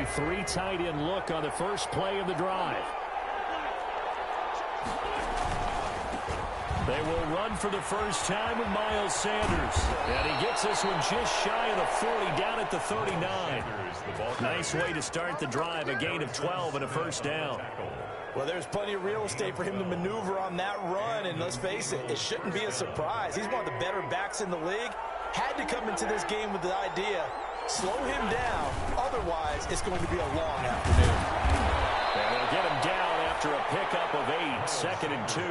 three tight end look on the first play of the drive. They will run for the first time with Miles Sanders. And he gets this one just shy of the 40, down at the 39. Nice way to start the drive, a gain of 12 and a first down. Well, there's plenty of real estate for him to maneuver on that run, and let's face it, it shouldn't be a surprise. He's one of the better backs in the league. Had to come into this game with the idea, slow him down, otherwise it's going to be a long afternoon. And they'll get him down after a pickup of 8, second and 2.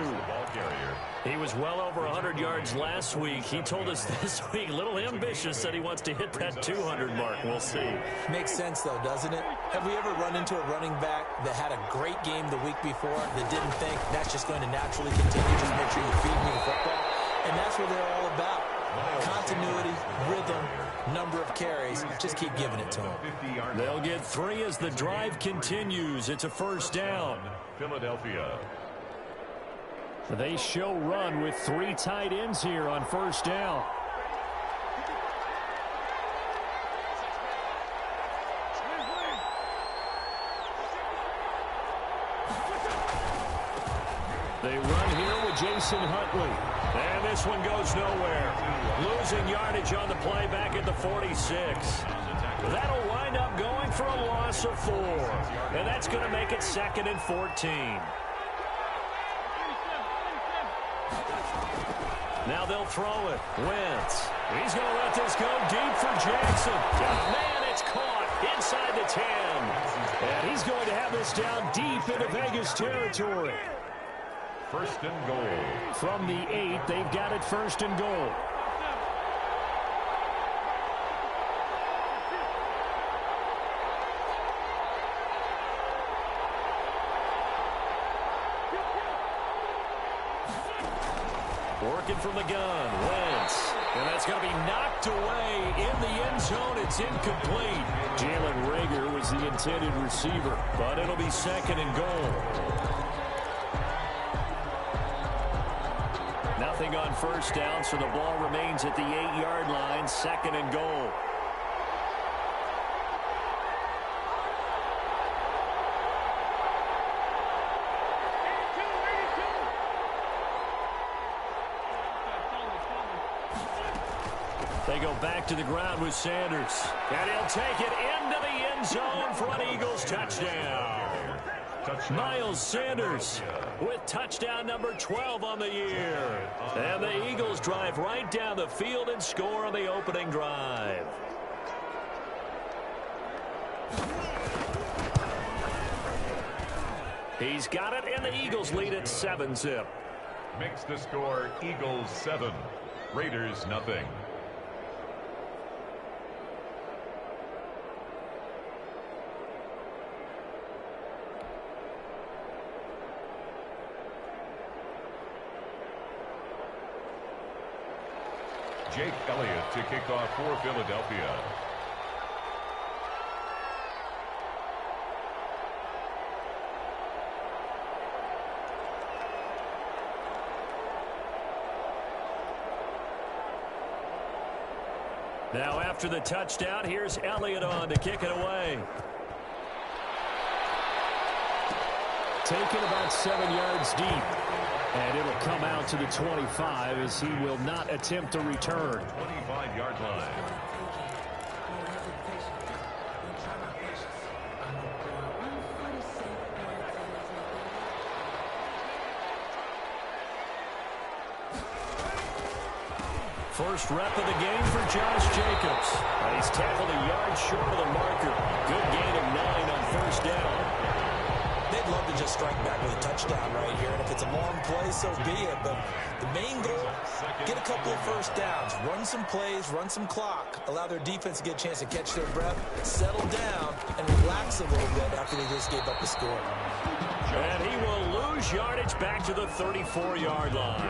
He was well over 100 yards last week. He told us this week, a little ambitious, said he wants to hit that 200 mark. We'll see. Makes sense, though, doesn't it? Have we ever run into a running back that had a great game the week before that didn't think that's just going to naturally continue? Just make sure you feed me the football. And that's what they're all about. Continuity, rhythm, number of carries. Just keep giving it to them. They'll get 3 as the drive continues. It's a first down. Philadelphia. They show run with 3 tight ends here on first down. They run here with Jason Huntley. And this one goes nowhere. Losing yardage on the play back at the 46. That'll wind up going for a loss of 4. And that's going to make it second and 14. Now they'll throw it. Wentz. He's going to let this go deep for Jackson. Oh, man, it's caught inside the 10. And he's going to have this down deep into Vegas territory. First and goal. From the 8, they've got it first and goal. Working from the gun, Wentz. And that's going to be knocked away in the end zone. It's incomplete. Jalen Reagor was the intended receiver, but it'll be second and goal. Nothing on first down, so the ball remains at the 8-yard line, second and goal. They go back to the ground with Sanders. And he'll take it into the end zone for an Eagles touchdown. Miles Sanders with touchdown number 12 on the year. And the Eagles drive right down the field and score on the opening drive. He's got it, and the Eagles lead at 7-zip. Makes the score Eagles 7, Raiders nothing. Jake Elliott to kick off for Philadelphia. Now after the touchdown, here's Elliott on to kick it away. Taken about 7 yards deep. And it'll come out to the 25 as he will not attempt to return. 25-yard line. First rep of the game for Josh Jacobs. And he's tackled a yard short of the marker. Good gain of 9 on first down. They'd love to just strike back with a touchdown right here, and if it's a long play, so be it. But the main goal, get a couple of first downs, run some plays, run some clock, allow their defense to get a chance to catch their breath, settle down, and relax a little bit after they just gave up the score. And he will lose yardage back to the 34-yard line.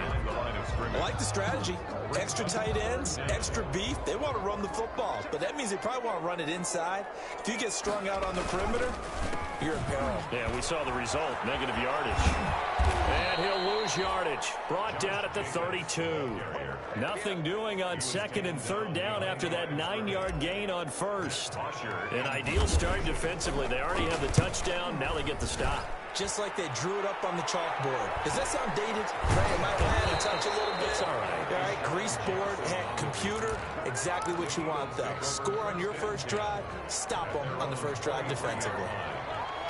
I like the strategy. Extra tight ends, extra beef. They want to run the football, but that means they probably want to run it inside. If you get strung out on the perimeter, you're in peril. Yeah, we saw the result, negative yardage. And he'll lose yardage. Brought down at the 32. Nothing doing on second and third down after that 9-yard gain on first. An ideal start defensively. They already have the touchdown. Now they get the stop. Just like they drew it up on the chalkboard. Does that sound dated? Right, it might add a touch a little bit. It's all right. All right, grease board, computer, exactly what you want, though. Score on your first drive, stop them on the first drive defensively.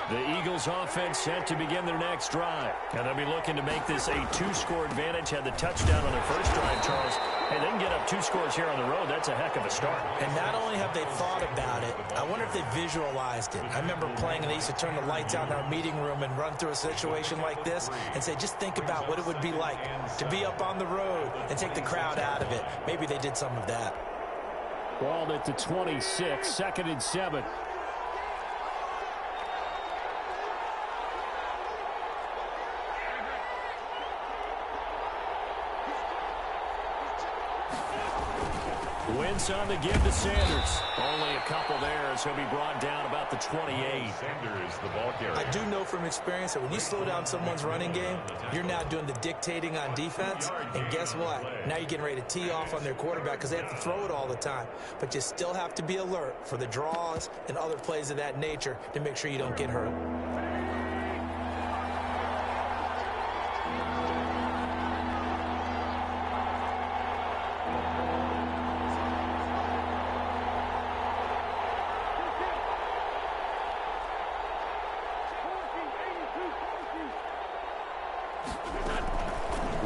The Eagles offense set to begin their next drive. And they'll be looking to make this a 2-score advantage. Had the touchdown on their first drive, Charles. Hey, they can get up 2 scores here on the road. That's a heck of a start. And not only have they thought about it, I wonder if they visualized it. I remember playing and they used to turn the lights out in our meeting room and run through a situation like this and say, just think about what it would be like to be up on the road and take the crowd out of it. Maybe they did some of that. Ball at the 26, 2nd and 7. Wentz on the give to Sanders. Only a couple there as he'll be brought down about the 28. Sanders, the ball carrier. I do know from experience that when you slow down someone's running game, you're now doing the dictating on defense. And guess what? Now you're getting ready to tee off on their quarterback because they have to throw it all the time. But you still have to be alert for the draws and other plays of that nature to make sure you don't get hurt.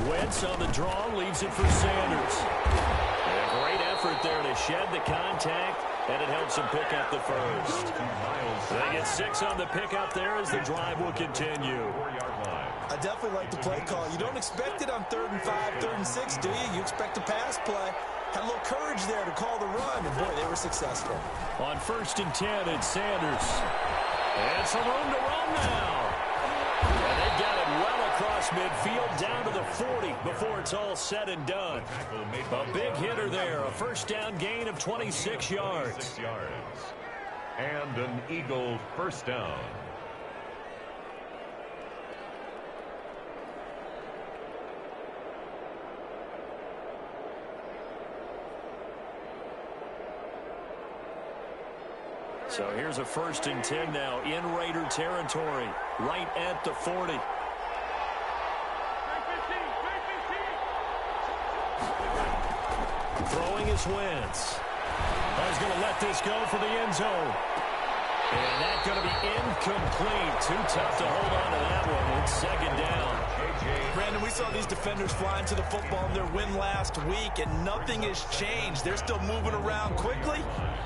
Wentz on the draw, leaves it for Sanders. And a great effort there to shed the contact, and it helps him pick up the first. They get 6 on the pickup there as the drive will continue. I definitely like the play call. You don't expect it on 3rd and 5, 3rd and 6, do you? You expect a pass play. Had a little courage there to call the run, and boy, they were successful. On 1st and 10, it's Sanders. And some room to run now. And they've got it well across midfield down to the 40 before it's all said and done. A big hitter there, a first down gain of 26 yards. And an Eagle first down. So here's a 1st and 10 now in Raider territory, right at the 40. Throwing is Wentz. He's going to let this go for the end zone. And that's going to be incomplete. Too tough to hold on to that one. It's 2nd down. Brandon, we saw these defenders flying to the football in their win last week, and nothing has changed. They're still moving around quickly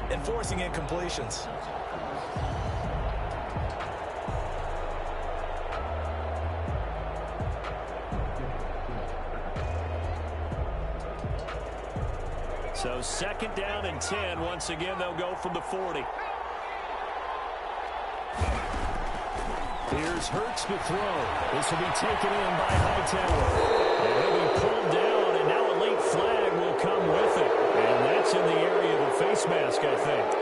and forcing incompletions. So 2nd down and 10. Once again, they'll go from the 40. Here's Hurts to throw. This will be taken in by Hightower. And he'll be pulled down, and now a late flag will come with it. And that's in the area of a face mask, I think.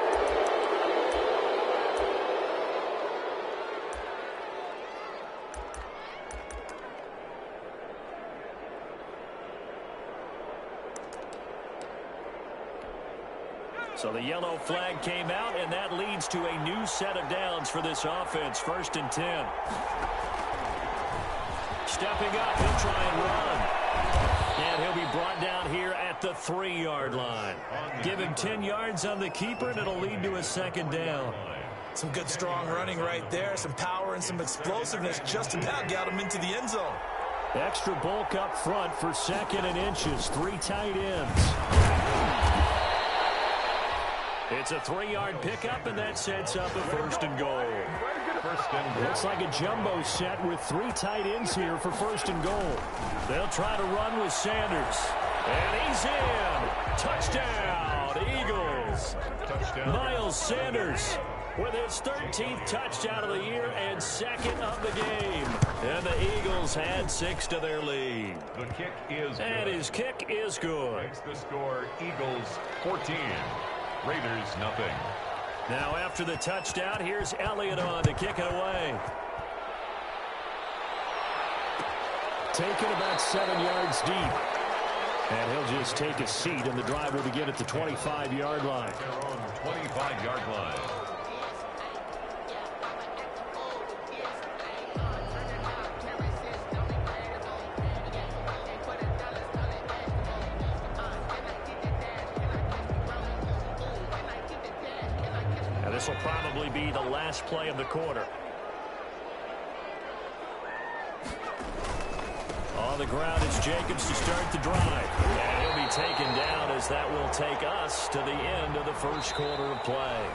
So the yellow flag came out, and that leads to a new set of downs for this offense. 1st and 10. Stepping up, he'll try and run. And he'll be brought down here at the 3-yard line. Give him 10 yards on the keeper, and it'll lead to a 2nd down. Some good strong running right there. Some power and some explosiveness just about got him into the end zone. Extra bulk up front for 2nd and inches. 3 tight ends. It's a 3-yard pickup, and that sets up a 1st and goal. Looks like a jumbo set with 3 tight ends here for 1st and goal. They'll try to run with Sanders. And he's in. Touchdown, Eagles. Touchdown. Miles Sanders with his 13th touchdown of the year and 2nd of the game. And the Eagles add 6 to their lead. The kick is good. And his kick is good. Makes the score Eagles 14. Raiders nothing. Now after the touchdown, here's Elliott on to kick it away. Taken about 7 yards deep. And he'll just take a seat, and the drive will begin at the 25-yard line. Their own 25-yard line. And this will probably be the last play of the quarter. On the ground, it's Jacobs to start the drive. And he'll be taken down as that will take us to the end of the first quarter of play.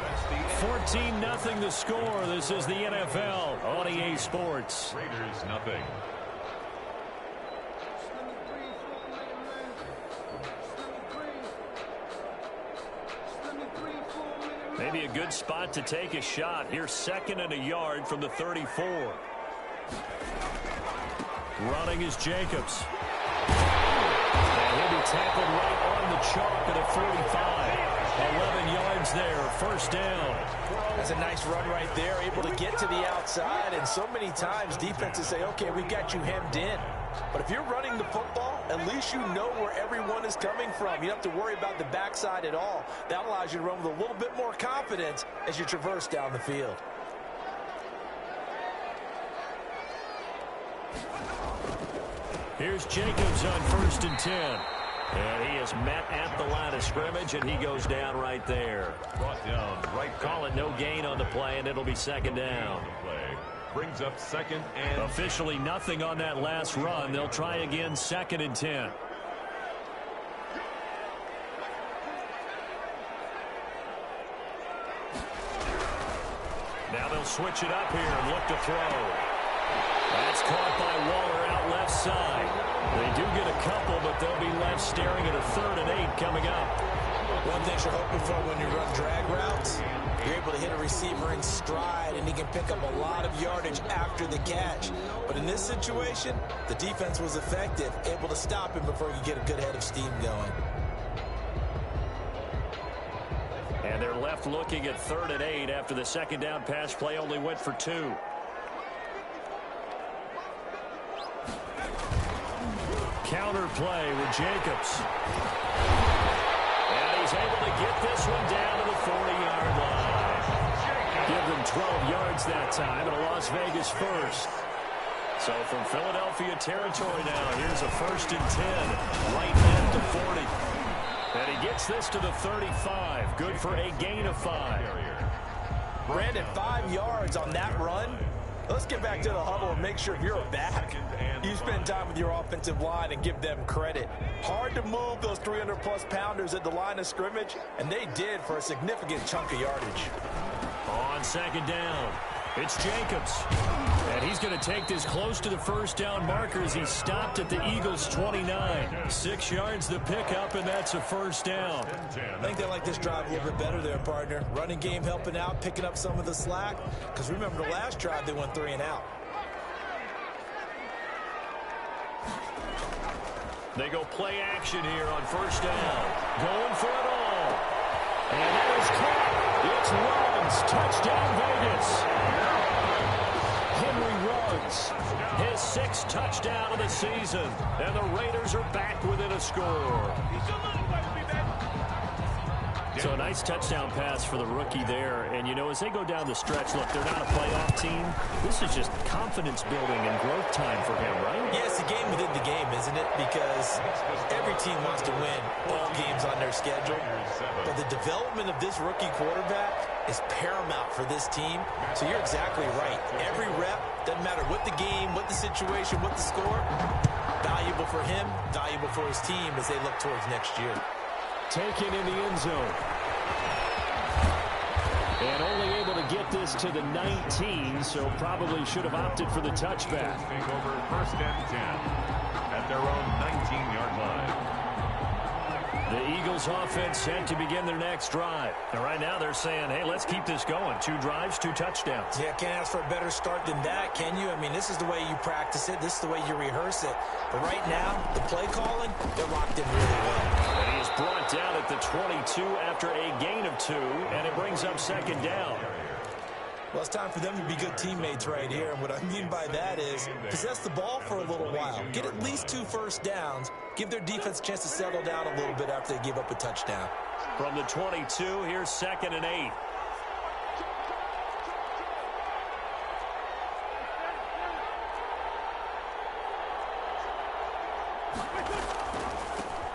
14-0 the score. This is the NFL on EA Sports. Raiders nothing. Maybe a good spot to take a shot. Here's 2nd and a yard from the 34. Running is Jacobs. And he'll be tackled right on the chalk at a 45. 11 yards there, first down. That's a nice run right there, able to get to the outside. And so many times defenses say, okay, we got you hemmed in. But if you're running the football, at least you know where everyone is coming from. You don't have to worry about the backside at all. That allows you to run with a little bit more confidence as you traverse down the field. Here's Jacobs on 1st and 10. And he is met at the line of scrimmage, and he goes down right there. Brought down right. Call it no gain on the play, and it'll be 2nd down. Play brings up 2nd and... Officially nothing on that last run. They'll try again 2nd and 10. Now they'll switch it up here and look to throw. That's caught by Waller out left side. They do get a couple, but they'll be left staring at a 3rd and 8 coming up. One thing you're hoping for when you run drag routes, you're able to hit a receiver in stride, and he can pick up a lot of yardage after the catch. But in this situation, the defense was effective, able to stop him before he could get a good head of steam going. And they're left looking at 3rd and 8 after the 2nd down pass play only went for 2. Counter play with Jacobs. And he's able to get this one down to the 40-yard line. Give them 12 yards that time, and a Las Vegas first. So from Philadelphia territory now, here's a 1st and 10, right at the 40. And he gets this to the 35. Good for a gain of 5. Brandon, 5 yards on that run. Let's get back to the huddle and make sure if you're back, you spend time with your offensive line and give them credit. Hard to move those 300-plus pounders at the line of scrimmage, and they did for a significant chunk of yardage. On 2nd down, it's Jacobs. And he's going to take this close to the first down marker as he's stopped at the Eagles' 29. 6 yards the pickup, and that's a first down. I think they like this drive a little bit better there, partner. Running game helping out, picking up some of the slack. Because remember the last drive, they went 3 and out. They go play action here on first down. Going for it all. And that is caught. It's Ruggs. Touchdown, Vegas. Henry Ruggs, his 6th touchdown of the season. And the Raiders are back within a score. So a nice touchdown pass for the rookie there. And, you know, as they go down the stretch, look, they're not a playoff team. This is just confidence building and growth time for him, right? Yeah, it's a game within the game, isn't it? Because every team wants to win all games on their schedule. But the development of this rookie quarterback is paramount for this team. So you're exactly right. Every rep, doesn't matter what the game, what the situation, what the score, valuable for him, valuable for his team as they look towards next year. Taken in the end zone. And only able to get this to the 19, so probably should have opted for the touchback. Take over 1st and 10 at their own 19-yard line. The Eagles offense set to begin their next drive. And right now they're saying, hey, let's keep this going. 2 drives, 2 touchdowns. Yeah, can't ask for a better start than that, can you? I mean, this is the way you practice it. This is the way you rehearse it. But right now, the play calling, they're locked in really well. And he is brought down at the 22 after a gain of 2, and it brings up 2nd down. Well, it's time for them to be good teammates right here. And what I mean by that is possess the ball for a little while. Get at least 2 first downs. Give their defense a chance to settle down a little bit after they give up a touchdown. From the 22, here's 2nd and 8.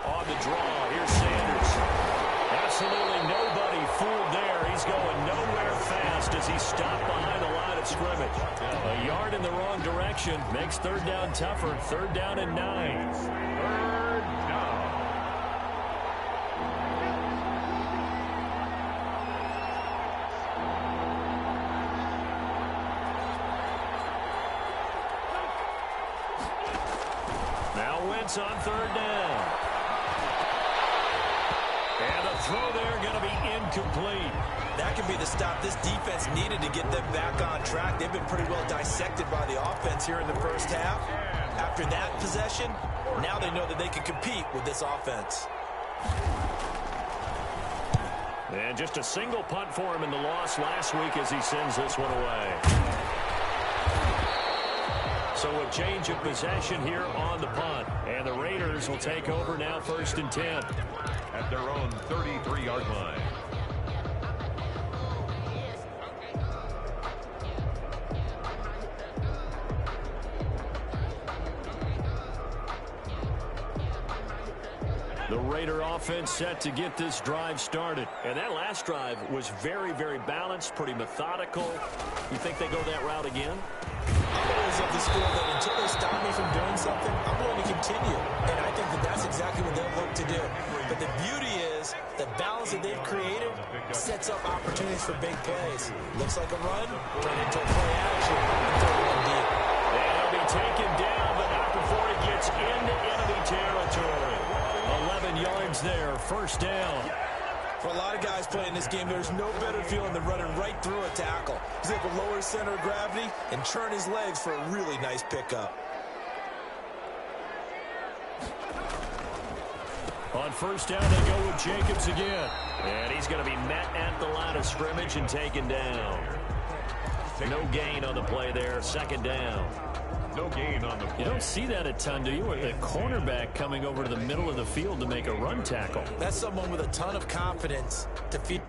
On the draw, here's Sanders. Absolutely nobody fooled there. He's going nowhere fast as he stopped behind the line of scrimmage. A yard in the wrong direction makes 3rd down tougher. 3rd down and 9. 3rd down. Now Wentz on 3rd down. And the throw there going to be incomplete. That could be the stop this defense needed to get them back on track. They've been pretty well dissected by the offense here in the first half. After that possession, now they know that they can compete with this offense. And just a single punt for him in the loss last week as he sends this one away. So a change of possession here on the punt. And the Raiders will take over now 1st and 10. At their own 33-yard line. The Raider offense set to get this drive started. And that last drive was very, very balanced, pretty methodical. You think they go that route again? I'm always of the school that until they stop me from doing something, I'm going to continue. And I think that that's exactly what they'll look to do. But the beauty is the balance that they've created sets up opportunities for big plays. Looks like a run, turn into a play action, and throw it in deep. And he'll be taken down, but not before he gets into enemy territory. 11 yards there, 1st down. For a lot of guys playing this game, there's no better feeling than running right through a tackle. He's able to lower his center of gravity and churn his legs for a really nice pickup. On 1st down, they go with Jacobs again. And he's going to be met at the line of scrimmage and taken down. No gain on the play there, 2nd down. No gain on the play. You don't see that a ton, do you? With a cornerback coming over to the middle of the field to make a run tackle. That's someone with a ton of confidence to feed.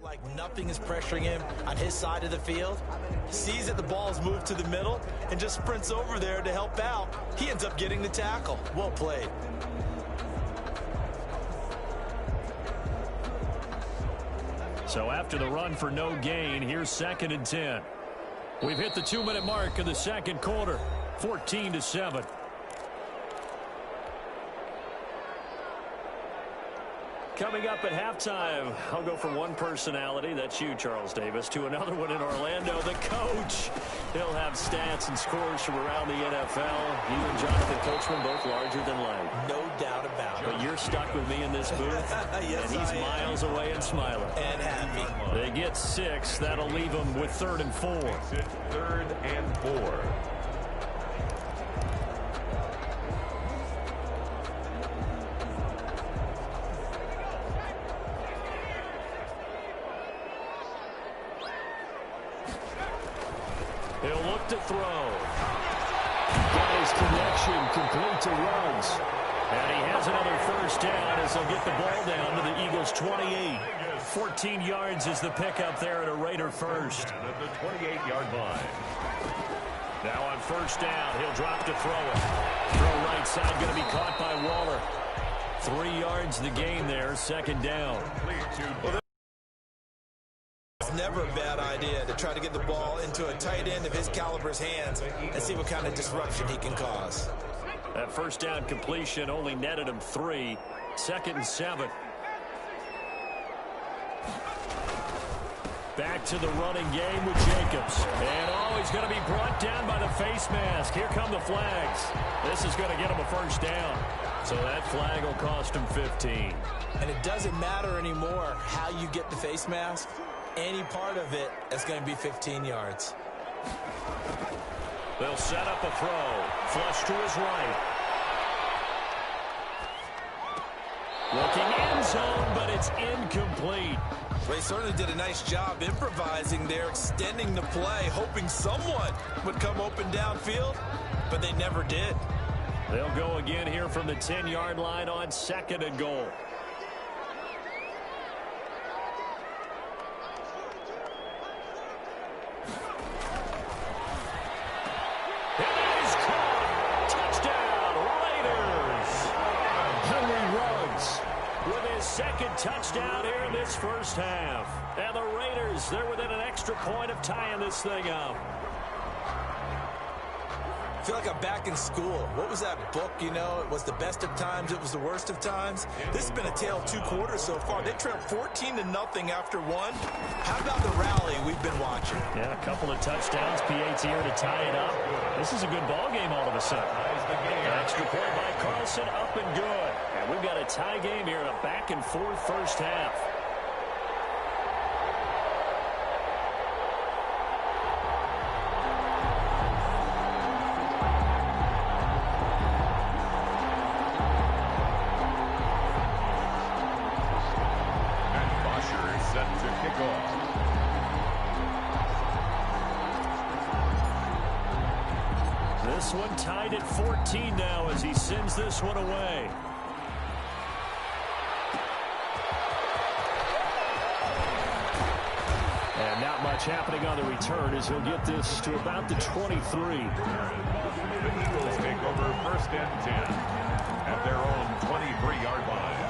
Like nothing is pressuring him on his side of the field. Sees that the ball is moved to the middle and just sprints over there to help out. He ends up getting the tackle. Well played. So after the run for no gain, here's 2nd and 10. We've hit the 2-minute mark of the 2nd quarter, 14-7. Coming up at halftime, I'll go from one personality, that's you, Charles Davis, to another one in Orlando, the coach. He'll have stats and scores from around the NFL. You and Jonathan Coachman both larger than life. No doubt about it. But you're stuck with me in this booth, yes, and he's miles away and smiling. And happy. They get 6. That'll leave them with 3rd and 4. It's 3rd and 4. He'll look to throw. Got his connection complete to Ruggs. And he has another 1st down as they'll get the ball down to the Eagles' 28. 14 yards is the pickup there at a Raider first. At the 28-yard line. Now on 1st down, he'll drop to throw it. Throw right side going to be caught by Waller. 3 yards the gain there, 2nd down. It's never a bad idea to try to get the ball into a tight end of his caliber's hands and see what kind of disruption he can cause. That first down completion only netted him 3. 2nd and 7. Back to the running game with Jacobs. And he's going to be brought down by the face mask. Here come the flags. This is going to get him a first down. So that flag will cost him 15. And it doesn't matter anymore how you get the face mask. Any part of it is going to be 15 yards. They'll set up a throw. Flush to his right. Looking end zone, but it's incomplete. They certainly did a nice job improvising there, extending the play, hoping someone would come open downfield, but they never did. They'll go again here from the 10-yard line on 2nd and goal. It is caught. Touchdown, Raiders. Henry Ruggs with his 2nd touchdown here in this first half. And the Raiders, they're within an extra point of tying this thing up. I feel like I'm back in school. What was that book, you know? It was the best of times, it was the worst of times. This has been a tale of 2 quarters so far. They trailed 14-0 after 1. How about the rally we've been watching? Yeah, a couple of touchdowns, PAT here to tie it up. This is a good ball game all of a sudden. An extra point by Carlson, up and good. And we've got a tie game here in a back-and-forth first half. This one tied at 14 now as he sends this one away. And not much happening on the return as he'll get this to about the 23. The Eagles take over 1st and 10 at their own 23-yard line.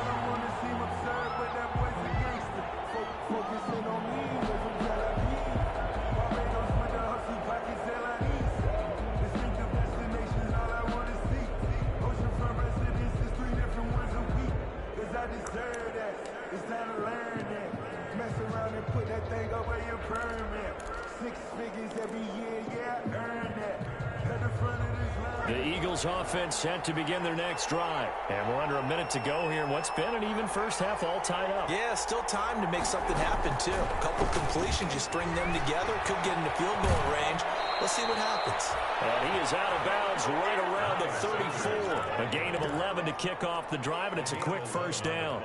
The Eagles offense set to begin their next drive. And we're under a minute to go here. What's been an even first half all tied up. Yeah, still time to make something happen, too. A couple completions, you string them together, could get into field goal range. Let's see what happens. And he is out of bounds right around the 34. A gain of 11 to kick off the drive, and it's a quick first down.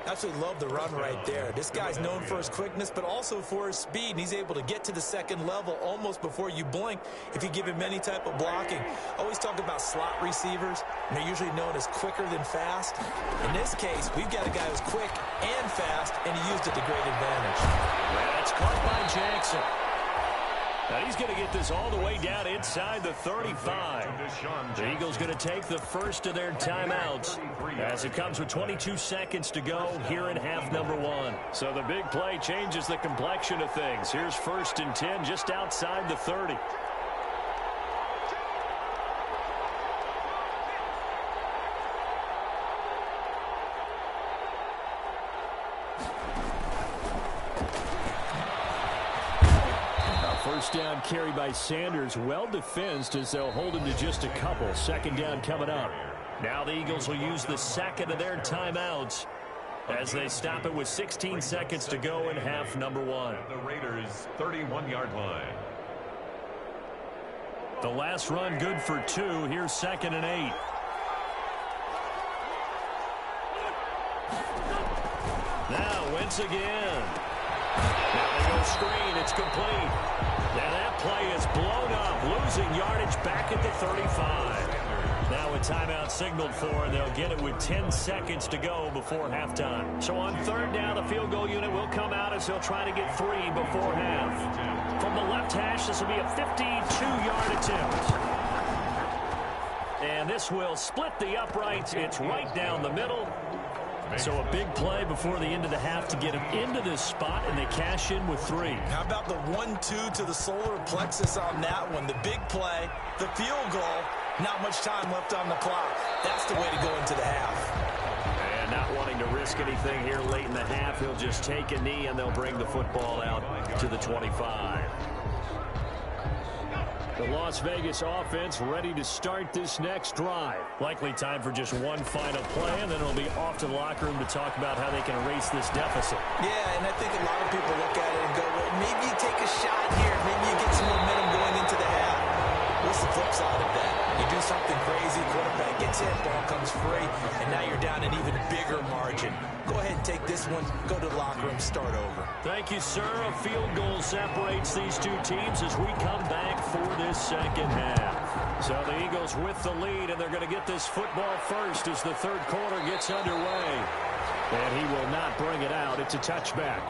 Absolutely love the run right there. This guy's known for his quickness, but also for his speed. And he's able to get to the 2nd level almost before you blink if you give him any type of blocking. Always talk about slot receivers, and they're usually known as quicker than fast. In this case, we've got a guy who's quick and fast, and he used it to great advantage. That's caught by Jackson. Now he's going to get this all the way down inside the 35. The Eagles going to take the first of their timeouts as it comes with 22 seconds to go here in half number 1. So the big play changes the complexion of things. Here's 1st and 10 just outside the 30. First down carry by Sanders, well defensed as they'll hold him to just a couple. 2nd down coming up. Now the Eagles will use the 2nd of their timeouts as they stop it with 16 seconds to go in half number 1. The Raiders' 31-yard line. The last run good for 2. Here's 2nd and 8. Now Wentz again. Now they go screen. It's complete. Now that play is blown up, losing yardage back at the 35. Now a timeout signaled for, and they'll get it with 10 seconds to go before halftime. So on 3rd down, the field goal unit will come out as they'll try to get 3 before half. From the left hash, this will be a 52-yard attempt. And this will split the uprights. It's right down the middle. So a big play before the end of the half to get him into this spot, and they cash in with 3. How about the 1-2 to the solar plexus on that one? The big play, the field goal, Not much time left on the clock. That's the way to go into the half. And not wanting to risk anything here late in the half, he'll just take a knee and they'll bring the football out to the 25. The Las Vegas offense ready to start this next drive. Likely time for just one final play, and then it'll be off to the locker room to talk about how they can erase this deficit. Yeah, and I think a lot of people look at it and go, well, maybe you take a shot here. Maybe you get some momentum going into the half. What's the flip side of that? You do something crazy, quarterback gets hit, ball comes free, and now you're down an even bigger margin. Go ahead and take this one, go to the locker room, start over. Thank you, sir. A field goal separates these two teams as we come back for this second half. So the Eagles with the lead, and they're going to get this football first as the third quarter gets underway. And he will not bring it out. It's a touchback.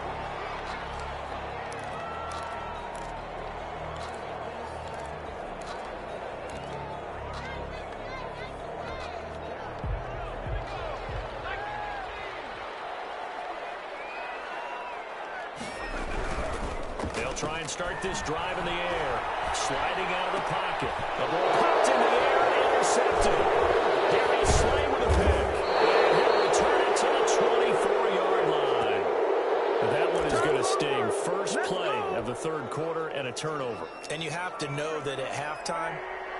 Try and start this drive in the air. Sliding out of the pocket. The ball popped in the air and intercepted. Darius Slay with a pick. And he'll return it to the 24-yard line. That one is going to sting. First play of the third quarter and a turnover. And you have to know that at halftime,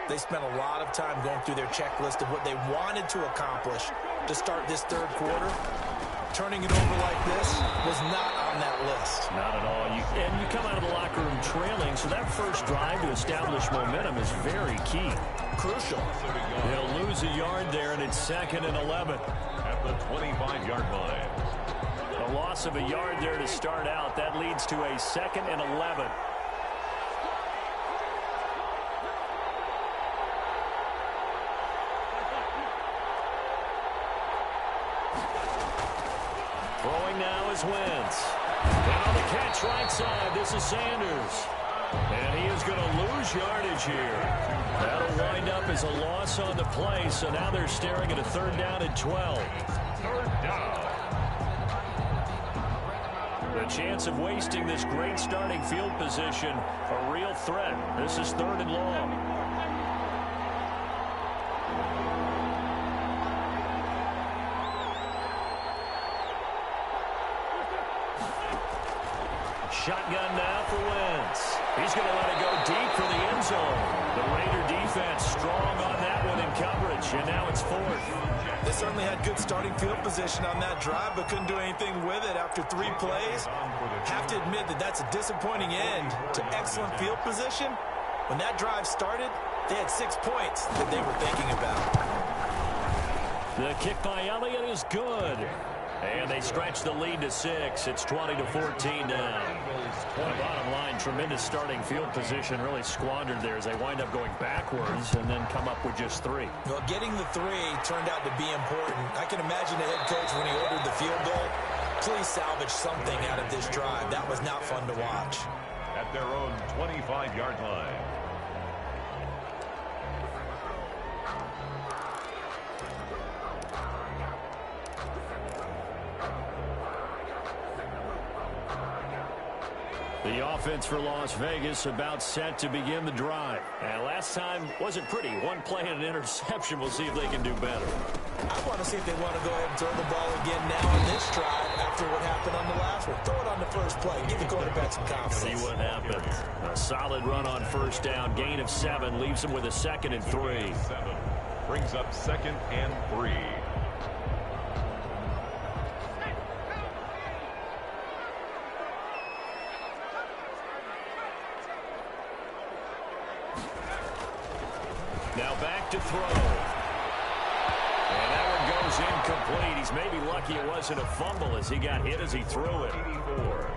they spent a lot of time going through their checklist of what they wanted to accomplish to start this third quarter. Turning it over like this was not on that list. Not at all. And you come out of the locker room trailing, so that first drive to establish momentum is very key. Crucial. They'll lose a yard there, and it's 2nd and 11. At the 25-yard line. A loss of a yard there to start out. That leads to a 2nd and 11. Throwing now is Wentz. And on the catch right side, this is Sanders. And he is going to lose yardage here. That'll wind up as a loss on the play, so now they're staring at a 3rd down and 12. 3rd down. The chance of wasting this great starting field position, a real threat. This is 3rd and long. Shotgun now for Wentz. He's going to let it go deep for the end zone. The Raider defense strong on that one in coverage, and now it's 4th. They certainly had good starting field position on that drive, but couldn't do anything with it after 3 plays. Have to admit that that's a disappointing end to excellent field position. When that drive started, they had 6 points that they were thinking about. The kick by Elliott is good. And they stretch the lead to 6. It's 20-14 now. Bottom line, tremendous starting field position really squandered there as they wind up going backwards and then come up with just 3. Well, getting the 3 turned out to be important. I can imagine the head coach when he ordered the field goal. Please salvage something out of this drive. That was not fun to watch. At their own 25-yard line. The offense for Las Vegas about set to begin the drive. And last time wasn't pretty. One play and an interception. We'll see if they can do better. I want to see if they want to go ahead and throw the ball again now in this drive after what happened on the last one. Throw it on the first play. Give the quarterback some confidence. See what happens. A solid run on 1st down. Gain of 7 leaves them with a 2nd and 3. 7 brings up 2nd and 3. Now back to throw. And that one goes incomplete. He's maybe lucky it wasn't a fumble as he got hit as he threw it.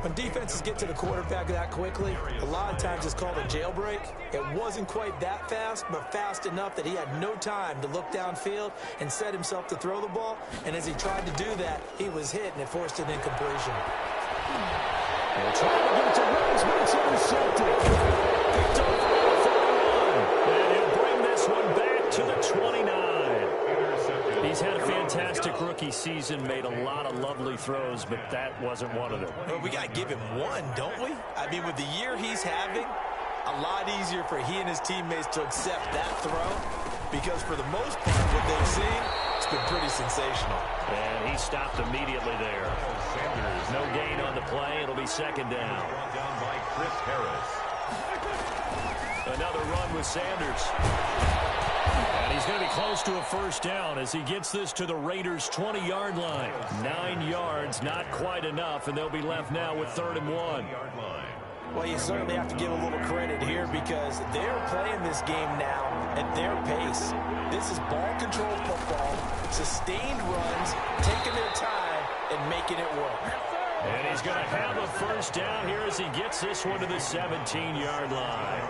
When defenses get to the quarterback that quickly, a lot of times it's called a jailbreak. It wasn't quite that fast, but fast enough that he had no time to look downfield and set himself to throw the ball. And as he tried to do that, he was hit, and it forced an incompletion. They're trying to get it to Rhodes, but it's intercepted. Picked up for the 41. And he'll bring this one back to the 29. He's had a fantastic rookie season, made a lot of lovely throws, but that wasn't one of them. Well, we got to give him one, don't we? I mean, with the year he's having, a lot easier for he and his teammates to accept that throw because for the most part, what they've seen, it's been pretty sensational. And he stopped immediately there. Sanders. No gain on the play. It'll be second down. Brought down by Chris Harris. Another run with Sanders. And he's going to be close to a first down as he gets this to the Raiders' 20-yard line. 9 yards, not quite enough, and they'll be left now with 3rd and 1. Well, you certainly have to give a little credit here because they're playing this game now at their pace. This is ball-controlled football, sustained runs, taking their time, and making it work. And he's going to have a first down here as he gets this one to the 17-yard line.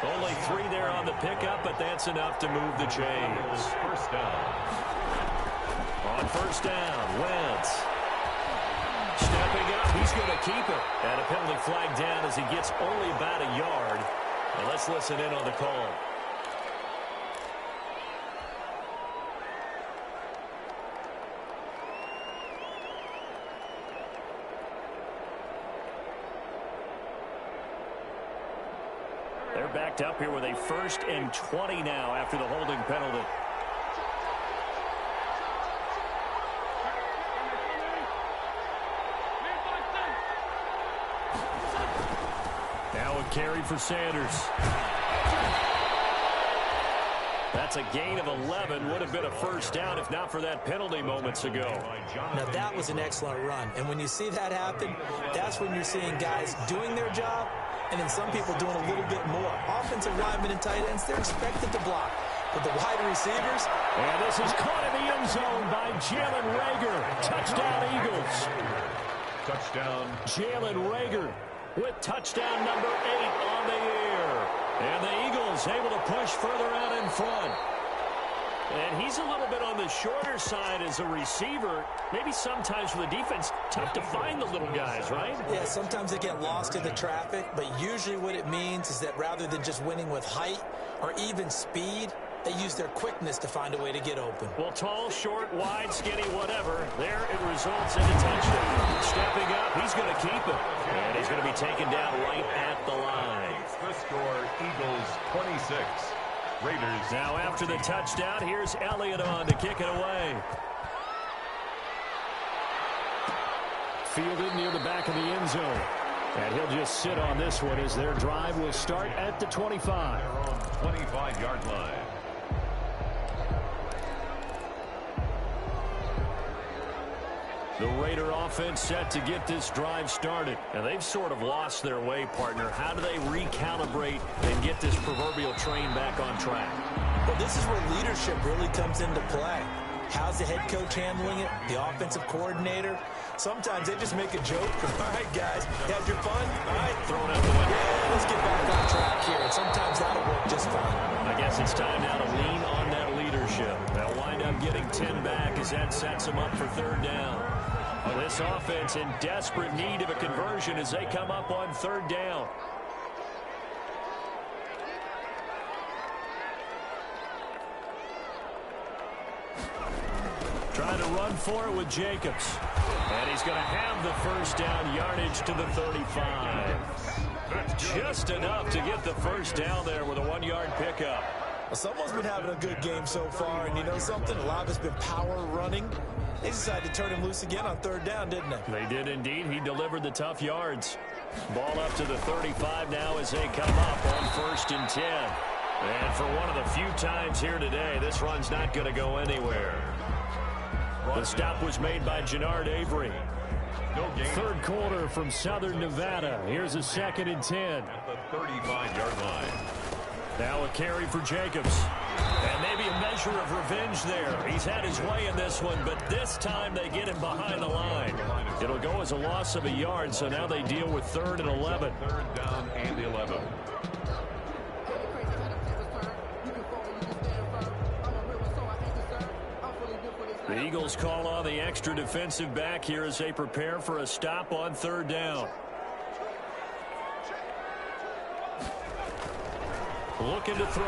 Only 3 there on the pickup, but that's enough to move the chains. First down. On first down, Wentz. Stepping up, he's going to keep it. And a penalty flag down as he gets only about a yard. And let's listen in on the call. They're backed up here with a 1st and 20 now after the holding penalty. Now a carry for Sanders. That's a gain of 11. Would have been a first down if not for that penalty moments ago. Now, that was an excellent run. And when you see that happen, that's when you're seeing guys doing their job and then some people doing a little bit more. Offensive linemen and tight ends, they're expected to block. But the wide receivers... And this is caught in the end zone by Jalen Reagor. Touchdown, Eagles. Touchdown. Jalen Reagor with touchdown number 8 on the year. And the Eagles able to push further out in front. And he's a little bit on the shorter side as a receiver. Maybe sometimes for the defense, tough to find the little guys, right? Yeah, sometimes they get lost in the traffic, but usually what it means is that rather than just winning with height or even speed, they use their quickness to find a way to get open. Well, tall, short, wide, skinny, whatever. There it results in a touchdown. Stepping up, he's going to keep it. And he's going to be taken down right at the line. The score, Eagles 26. Raiders. Now after the touchdown, here's Elliott on to kick it away. Fielded near the back of the end zone. And he'll just sit on this one as their drive will start at the 25. They're on 25-yard line. The Raider offense set to get this drive started. And they've sort of lost their way, partner. How do they recalibrate and get this proverbial train back on track? Well, this is where leadership really comes into play. How's the head coach handling it? The offensive coordinator? Sometimes they just make a joke. All right, guys, you had your fun? All right, throw it out the window. Yeah, let's get back on track here. And sometimes that'll work just fine. I guess it's time now to lean on that leadership. They'll wind up getting 10 back as that sets them up for 3rd down. This offense in desperate need of a conversion as they come up on 3rd down. Trying to run for it with Jacobs. And he's going to have the first down, yardage to the 35. Just enough to get the first down there with a 1-yard pickup. Well, someone's been having a good game so far, and you know something? A lot of it's been power running. They decided to turn him loose again on 3rd down, didn't they? They did indeed. He delivered the tough yards. Ball up to the 35 now as they come up on 1st and 10. And for one of the few times here today, this run's not going to go anywhere. The stop was made by Jannard Avery. No gain. 3rd quarter from Southern Nevada. Here's a 2nd and 10. At the 35-yard line. Now a carry for Jacobs. And maybe a measure of revenge there. He's had his way in this one, but this time they get him behind the line. It'll go as a loss of a yard, so now they deal with 3rd and 11. 3rd down and 11. The Eagles call on the extra defensive back here as they prepare for a stop on 3rd down. Looking to throw.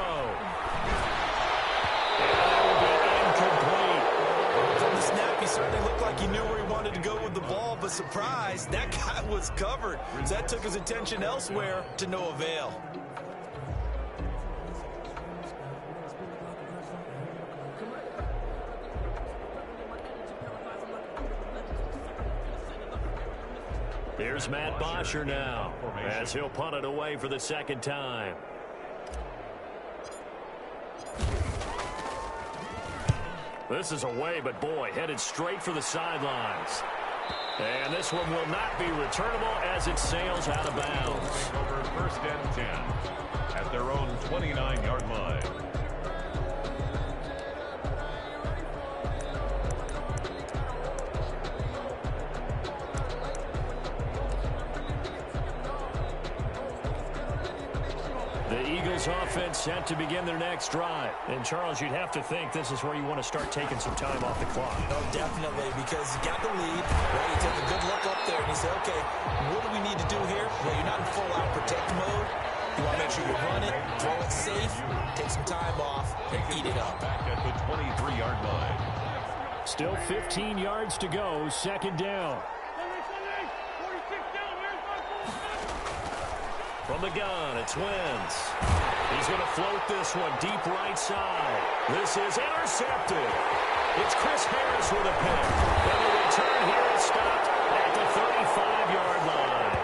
And that will be incomplete. From the snap, he certainly looked like he knew where he wanted to go with the ball, but surprise, that guy was covered. So that took his attention elsewhere to no avail. Here's Matt Bosher now as he'll punt it away for the second time. This is away, but boy, headed straight for the sidelines. And this one will not be returnable as it sails out of bounds. Over first and 10 at their own 29-yard line. The Eagles offense set to begin their next drive. And, Charles, you'd have to think this is where you want to start taking some time off the clock. Oh, definitely, because you got the lead. Right? You take a good look up there, and you say, okay, what do we need to do here? Well, you're not in full-out protect mode. You want to make sure you run it, throw it safe, take some time off, and eat it up. Back at the 23-yard line. Still 15 yards to go, second down. From the gun, it's Wentz. He's going to float this one deep right side. This is intercepted. It's Chris Harris with a pick. And the return here is stopped at the 35-yard line.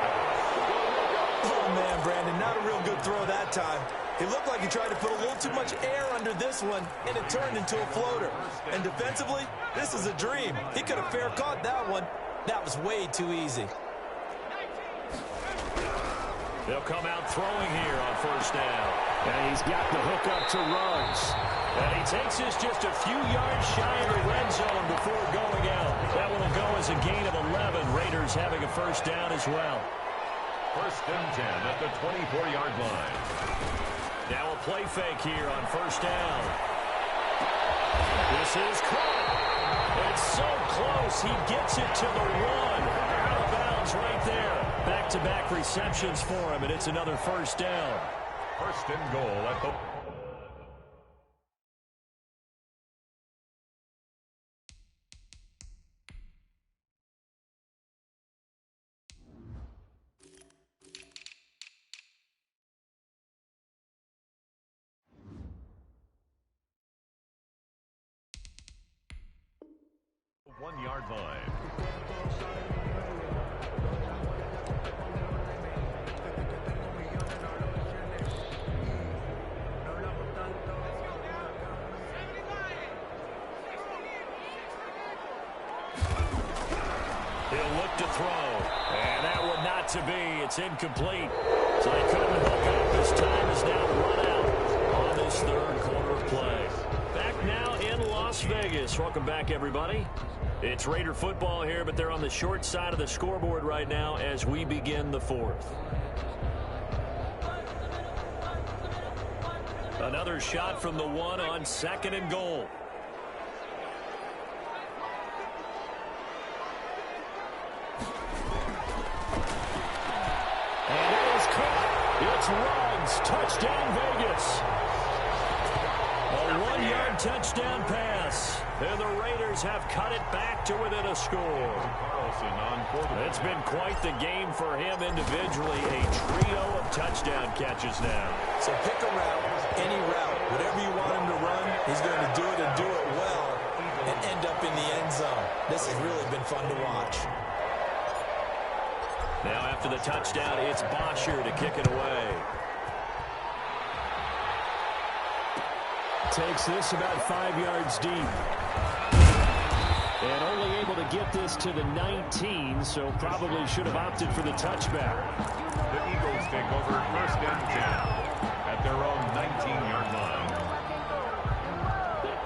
Oh, man, Brandon, not a real good throw that time. It looked like he tried to put a little too much air under this one, and it turned into a floater. And defensively, this is a dream. He could have fair caught that one. That was way too easy. They'll come out throwing here on first down. And he's got the hook up to Ruggs. And he takes this just a few yards shy of the red zone before going out. That one will go as a gain of 11. Raiders having a first down as well. First and 10 at the 24-yard line. Now a play fake here on first down. This is caught. It's so close. He gets it to the one. Out of bounds right there. Back-to-back receptions for him, and it's another first down. First and goal at the... One-yard line. He'll look to throw. And that one not to be. It's incomplete. So they couldn't hook up. His time is now run out on this third quarter of play. Back now in Las Vegas. Welcome back, everybody. It's Raider football here, but they're on the short side of the scoreboard right now as we begin the fourth. Another shot from the one on second and goal. And it is caught. It's Ruggs. Touchdown, Vegas. A one-yard touchdown pass. And the Raiders have cut it back to within a score. It's been quite the game for him individually. A trio of touchdown catches now. So pick a route, any route, whatever you want him to run, he's going to do it and do it well and end up in the end zone. This has really been fun to watch. Now after the touchdown, it's Bosher to kick it away. Takes this about 5 yards deep. And only able to get this to the 19, so probably should have opted for the touchback. The Eagles take over first and 10 at their own 19-yard line.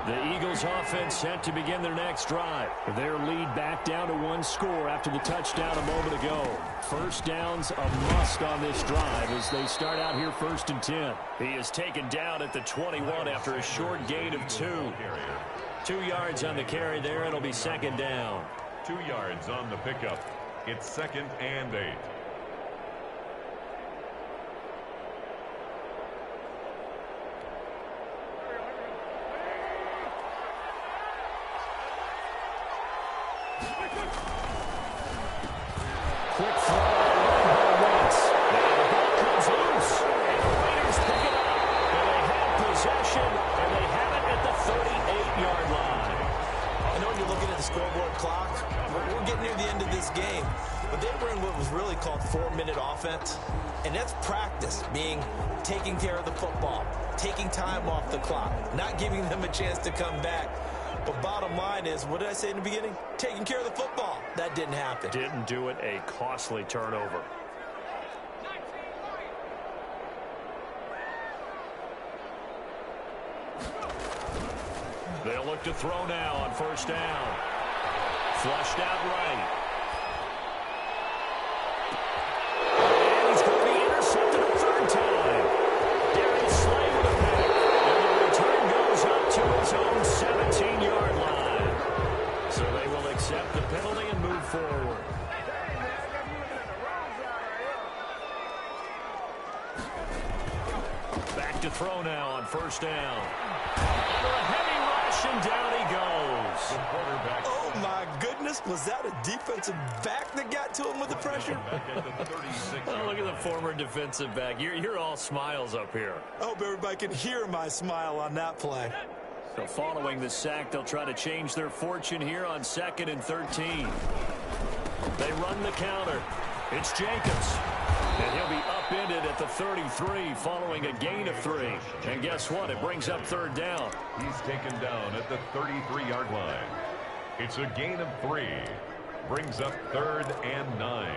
The Eagles offense set to begin their next drive. Their lead back down to one score after the touchdown a moment ago. First down's a must on this drive as they start out here first and 10. He is taken down at the 21 after a short gain of 2. 2 yards on the carry there. It'll be second down. 2 yards on the pickup. It's second and 8. Quick throw by Wentz. Now the ball comes loose. And the Raiders pick it up. And they have possession. And they have it at the 38-yard line. I know you're looking at the scoreboard clock. We're getting near the end of this game. But they were in what was really And that's practice, taking care of the football, taking time off the clock, not giving them a chance to come back. But bottom line is, what did I say in the beginning? Taking care of the football. That didn't happen. Didn't do it. A costly turnover. They'll look to throw now on first down. Flushed out right. And he's going to be intercepted a third time. Darius Slay with a pick. And the return goes up to his own 17-yard line. So they will accept the penalty and move forward. Back to throw now on first down. Under a heavy rush, and down he goes. Oh, my goodness. Was that a defensive back that got to him with the pressure? Oh, look at the former defensive back. You're all smiles up here. I hope everybody can hear my smile on that play. So following the sack, they'll try to change their fortune here on 2nd and 13. They run the counter. It's Jacobs. And he'll be upended at the 33 following a gain of 3. And guess what? It brings up third down. He's taken down at the 33-yard line. It's a gain of 3. Brings up 3rd and 9.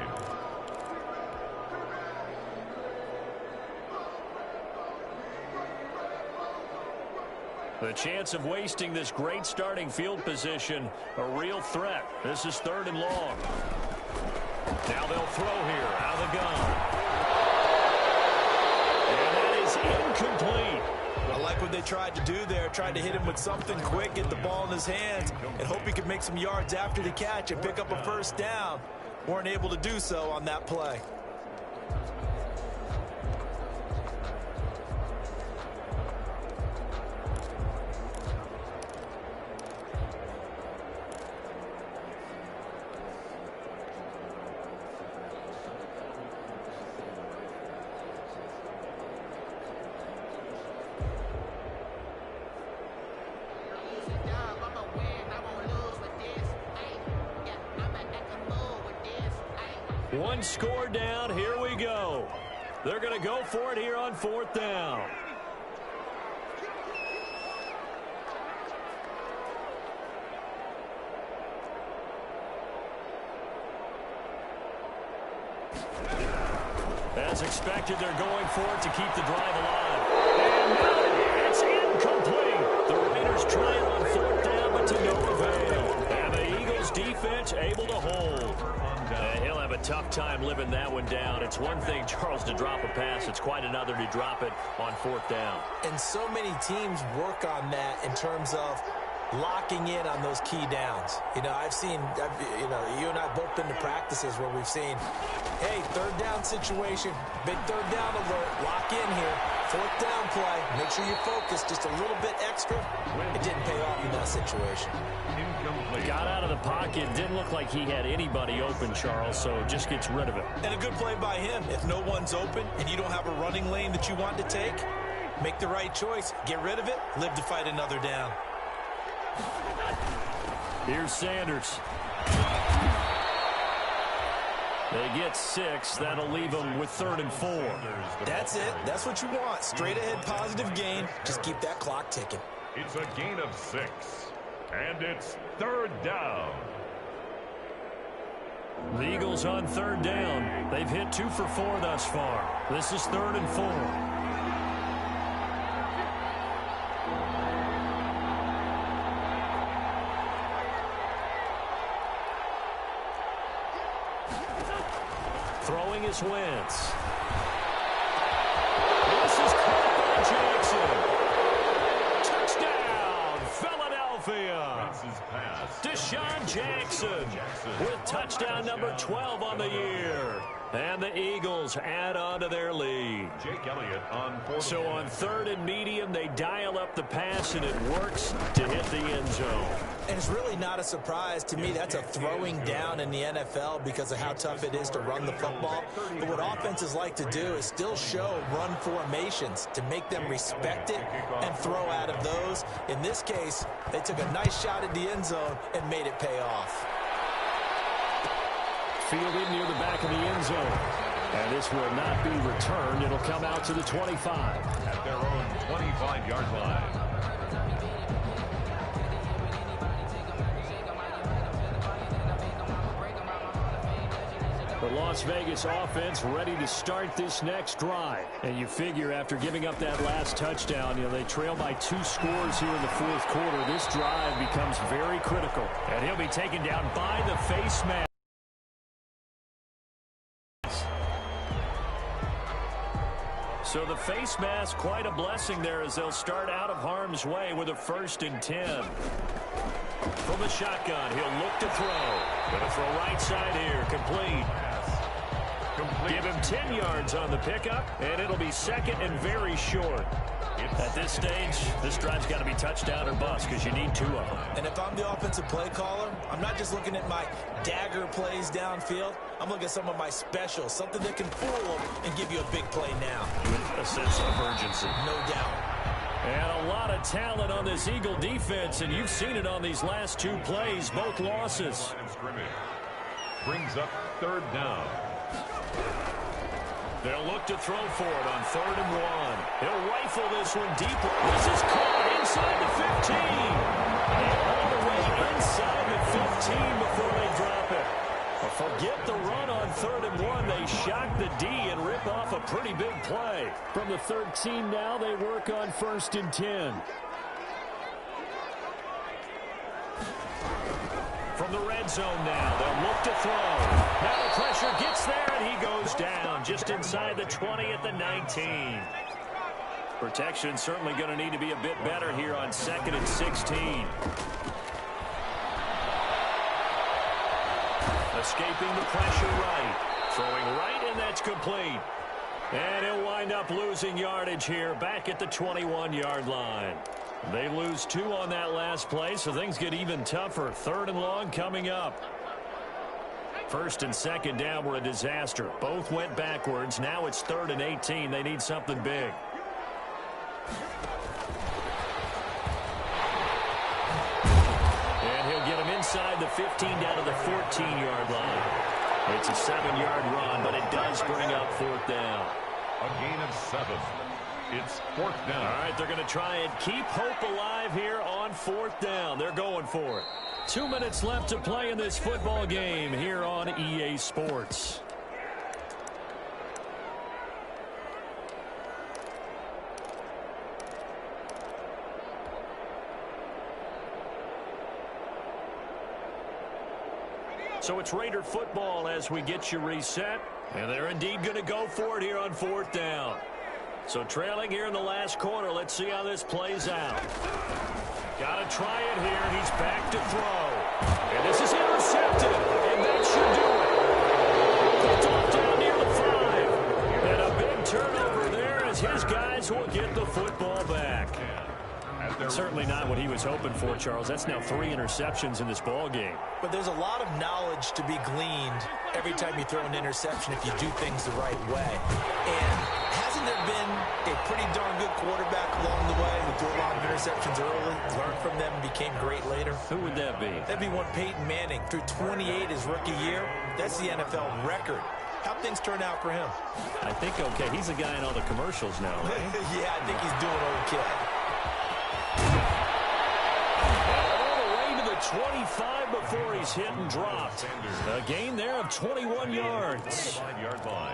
The chance of wasting this great starting field position, a real threat. This is 3rd and long. Now they'll throw here out of the gun. And that is incomplete. I like what they tried to do there. Tried to hit him with something quick, get the ball in his hands, and hope he could make some yards after the catch and pick up a first down. Weren't able to do so on that play. One score down. Here we go. They're going to go for it here on 4th down. As expected, they're going for it to keep the drive alive. And no, it's incomplete. The Raiders trying on 4th down, but to no avail. And the Eagles defense able to hold. He'll have a tough time living that one down. It's one thing, Charles, to drop a pass. It's quite another to drop it on 4th down. And so many teams work on that in terms of locking in on those key downs. You know, you and I both been to practices where we've seen, hey, 3rd down situation, big 3rd down alert, lock in here, 4th down play, make sure you focus just a little bit extra. It didn't pay off in that situation. Got out of the pocket, didn't look like he had anybody open, Charles, so just gets rid of it. And a good play by him. If no one's open and you don't have a running lane that you want to take, make the right choice, get rid of it, live to fight another down. Here's Sanders. They get 6. That'll leave them with 3rd and 4. That's it. That's what you want. Straight ahead positive gain. Just keep that clock ticking. It's a gain of 6. And it's 3rd down. The Eagles on 3rd down. They've hit 2 for 4 thus far. This is 3rd and 4. Throwing is Wentz. This is caught by Jackson. Touchdown, Philadelphia. Deshaun Jackson with touchdown number 12 on the year. And the Eagles add on to their lead. Jake Elliott on 4th. So on 3rd and medium, they dial up the pass, and it works to hit the end zone. And it's really not a surprise to me. That's a throwing down in the NFL because of how tough it is to run the football. But what offenses like to do is still show run formations to make them respect it and throw out of those. In this case, they took a nice shot at the end zone and made it pay off. Fielded near the back of the end zone. And this will not be returned. It'll come out to the 25. At their own 25-yard line. The Las Vegas offense ready to start this next drive. And you figure after giving up that last touchdown, they trail by 2 scores here in the fourth quarter. This drive becomes very critical. And he'll be taken down by the face mask. So the face mask, quite a blessing there as they'll start out of harm's way with a 1st and 10. From the shotgun, he'll look to throw. Going to throw right side here, complete. Give him 10 yards on the pickup, and it'll be 2nd and very short. At this stage, this drive's got to be touchdown or bust because you need 2 of them. And if I'm the offensive play caller, I'm not just looking at my dagger plays downfield. I'm looking at some of my specials, something that can fool them and give you a big play now. With a sense of urgency. No doubt. And a lot of talent on this Eagle defense, and you've seen it on these last 2 plays, both losses. Brings up 3rd down. They'll look to throw for it on 3rd and 1. He'll rifle this one deep. This is caught inside the 15. And all the way inside the 15 before they drop it. Forget the run on 3rd and 1. They shock the D and rip off a pretty big play. From the 13 now, they work on 1st and 10. From the red zone now, they'll look to throw. Now the pressure gets there, and he goes down just inside the 20 at the 19. Protection certainly going to need to be a bit better here on 2nd and 16. Escaping the pressure right. Throwing right, and that's complete. And he'll wind up losing yardage here back at the 21-yard line. They lose 2 on that last play, so things get even tougher. 3rd and long coming up. 1st and 2nd down were a disaster. Both went backwards. Now it's 3rd and 18. They need something big. And he'll get him inside the 15 down to the 14-yard line. It's a 7-yard run, but it does bring up 4th down. A gain of 7. It's 4th down. All right, they're going to try and keep hope alive here on 4th down. They're going for it. 2 minutes left to play in this football game here on EA Sports. So it's Raider football as we get you reset. And they're indeed going to go for it here on 4th down. So trailing here in the last quarter. Let's see how this plays out. Got to try it here. He's back to throw. And this is intercepted. And that should do it. Picked off down near the 5. And a big turnover there as his guys will get the football back. Certainly not what he was hoping for, Charles. That's now 3 interceptions in this ball game. But there's a lot of knowledge to be gleaned every time you throw an interception if you do things the right way. And hasn't there been a pretty darn good quarterback along the way who threw a lot of interceptions early, learned from them, and became great later? Who would that be? That'd be one Peyton Manning. Threw 28 his rookie year. That's the NFL record. How'd things turn out for him? I think okay. He's a guy in all the commercials now, right? Yeah, I think he's doing okay. All the way to the 25 before he's hit and dropped. A gain there of 21 yards.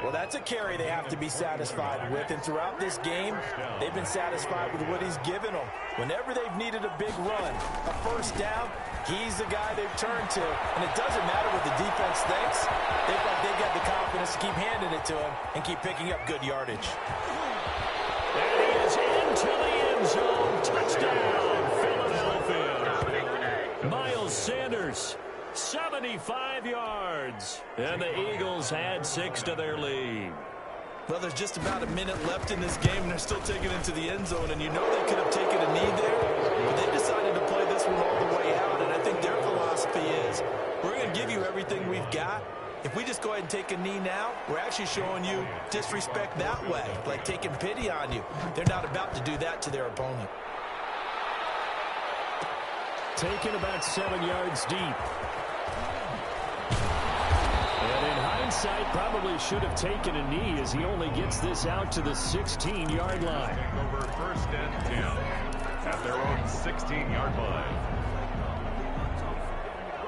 Well, that's a carry they have to be satisfied with. And throughout this game, they've been satisfied with what he's given them. Whenever they've needed a big run, a 1st down, he's the guy they've turned to. And it doesn't matter what the defense thinks. They've got the confidence to keep handing it to him and keep picking up good yardage. And he is into the end zone. Touchdown, Philadelphia. Miles Sanders, 75 yards. And the Eagles add 6 to their lead. Well, there's just about a minute left in this game, and they're still taking it to the end zone. And you know they could have taken a knee there, but they decided to play this one all the way out. And I think their philosophy is, we're going to give you everything we've got. If we just go ahead and take a knee now, we're actually showing you disrespect that way, like taking pity on you. They're not about to do that to their opponent. Taken about 7 yards deep. And in high hindsight, probably should have taken a knee as he only gets this out to the 16-yard line. Take over 1st and 10 at their own 16-yard line.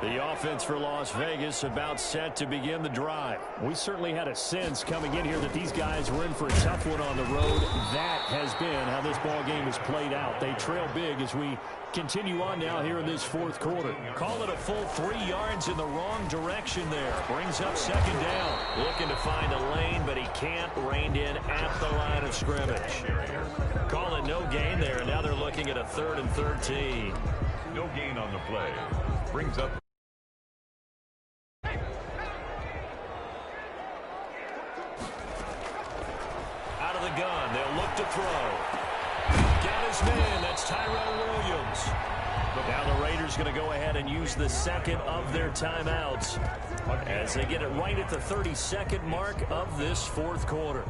The offense for Las Vegas about set to begin the drive. We certainly had a sense coming in here that these guys were in for a tough one on the road. That has been how this ball game has played out. They trail big as we continue on now here in this 4th quarter. Call it a full 3 yards in the wrong direction there. Brings up 2nd down. Looking to find a lane, but he can't. Reined in at the line of scrimmage. Call it no gain there. Now they're looking at a 3rd and 13. No gain on the play. Brings up gun. They'll look to throw. Got his man. That's Tyrell Williams. Now the Raiders going to go ahead and use the 2nd of their timeouts as they get it right at the 32nd mark of this 4th quarter.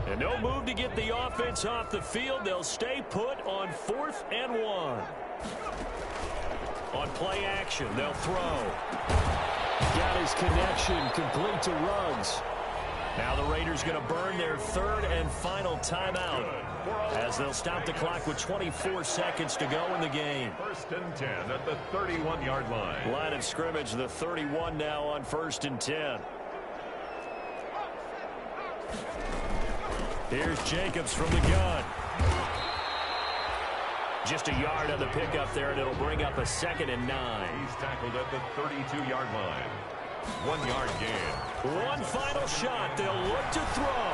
And no move to get the offense off the field. They'll stay put on 4th and 1. On play action, they'll throw. Got his connection complete to Ruggs. Now the Raiders going to burn their 3rd and final timeout as they'll stop the clock with 24 seconds to go in the game. 1st and 10 at the 31-yard line. Line of scrimmage, the 31 now on 1st and 10. Here's Jacobs from the gun. Just a yard on the pickup there, and it'll bring up a 2nd and 9. He's tackled at the 32-yard line. 1 yard gain. One final shot. They'll look to throw.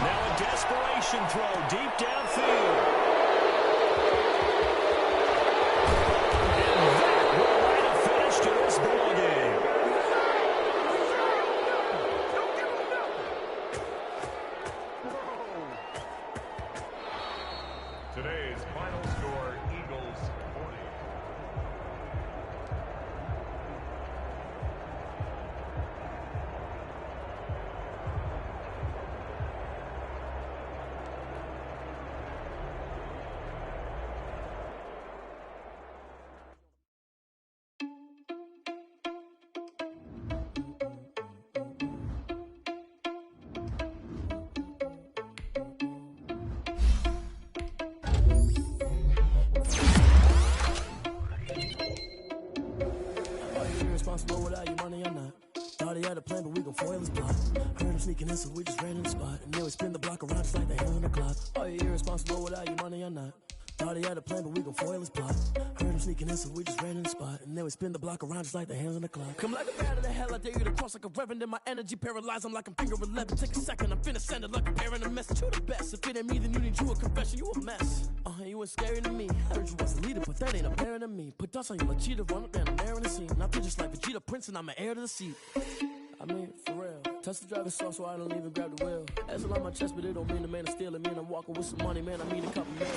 Now a desperation throw deep downfield. And that will write a finish to this ball game. Today's final score, Eagles 40. Without your money or not. Thought he had a plan, but we gon' foil his plot. Heard him sneaking in, so we just ran in the spot. And then we spin the block around just like the hand on the clock. Are you irresponsible without your money or not? Thought he had a plan, but we gon' foil his plot. Heard him sneaking in, so we just ran in the spot. And then we spin the block around just like the hands on the clock. Come like a bat of the hell, I dare you to cross like a reverend. In my energy paralyzed, I'm like I'm finger 11. Take a second, I'm finna send it like a parent a message. You the best, if it ain't me, then you need you a confession. You a mess, you ain't scary to me. Heard you was a leader, but that ain't apparent to me. Put dust on you like cheetah, run up down the air in the scene. Now I just like Vegeta Prince, and I'm an heir to the seat. I mean, for real. Touch the driver's sauce so I don't even grab the wheel. That's on my chest, but it don't mean the man is stealing. Man, I'm walking with some money, man, I mean a couple mil.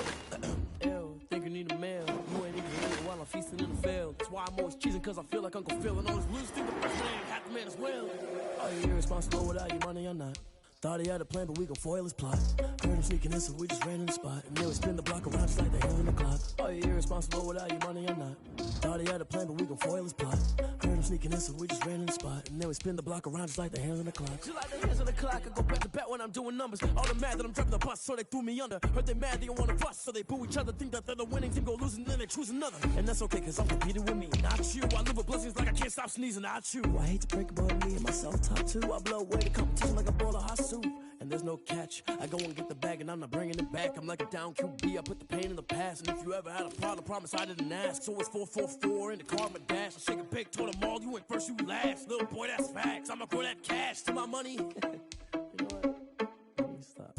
Ew, think you need a meal. You ain't even living while I'm feasting in the field. That's why I'm always cheesing, cause I feel like Uncle Phil. And all those losers think the president ain't half the man as well. Are you irresponsible without your money or not? Thought he had a plan, but we gon' foil his plot. Heard him sneaking in, so we just ran in the spot. And then we spin the block around just like the hand on the clock. Are you irresponsible without your money or not? Thought he had a plan, but we gon' foil his plot. Heard him sneaking in, so we just ran in the spot. And then we spin the block around just like the hands on the clock. Just like the hands on the clock, I go back to back when I'm doing numbers. All the mad that I'm driving the bus, so they threw me under. Heard they mad, they don't wanna bust, so they boo each other. Think that they're the winning team, go losing, then they choose another. And that's okay, cause I'm competing with me, not you. I live with blessings like I can't stop sneezing, not you. I hate to break it, but me and myself top two. I blow away the competition like a bowl of hot soup. And there's no catch. I go and get the bag and I'm not bringing it back. I'm like a down QB. I put the pain in the past. And if you ever had a problem, promise I didn't ask. So it's 444 in the car, my dash. I shake a pig, told them all, you ain't first, you last. Little boy, that's facts. I'ma grow that cash to my money. You know what? Let me stop.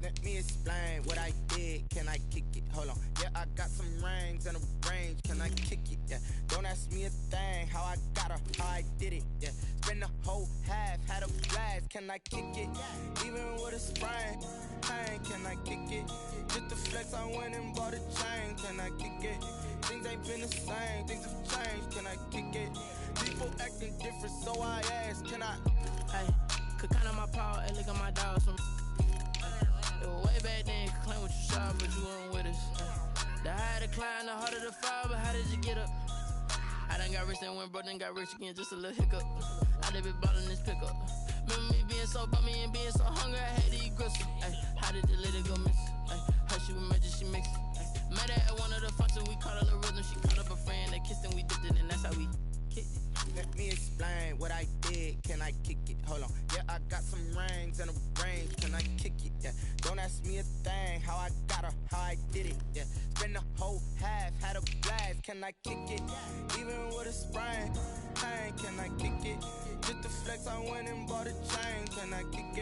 Let me explain what I did. Can I kick it? Hold on. Yeah, I got some rings and a range. Can I kick it? Yeah. Don't ask me a thing. How I got her, how I did it. Yeah. Spend the whole half, had a blast. Can I kick it? Even with a sprain. Hey, can I kick it? Just the flex, I went and bought a chain. Can I kick it? Things ain't been the same. Things have changed. Can I kick it? People acting different, so I ask. Can I? Hey. Cook count on my power, and look at my dogs from. It was way back then, you could claim what you saw, but you weren't with us. The higher the climb, the harder the fall, but how did you get up? I done got rich and went broke, then got rich again, just a little hiccup. I done been ballin' this pickup. Remember me being so bummy and being so hungry, I had to eat gristle. Ay, how did the lady go miss? Ay, how she was magic, she mixed. Met her at one of the functions, we caught a little rhythm. She caught up a friend, they kissed and we dipped it, and that's how we kicked it. Let me explain what I did. Can I kick it? Hold on. Yeah, I got some rings and a range. Can I kick it? Yeah. Don't ask me a thing. How I got her, how I did it. Yeah. Spend the whole half, had a blast. Can I kick it? Even with a sprain. Pain, can I kick it? Just the flex, I went and bought a chain. Can I kick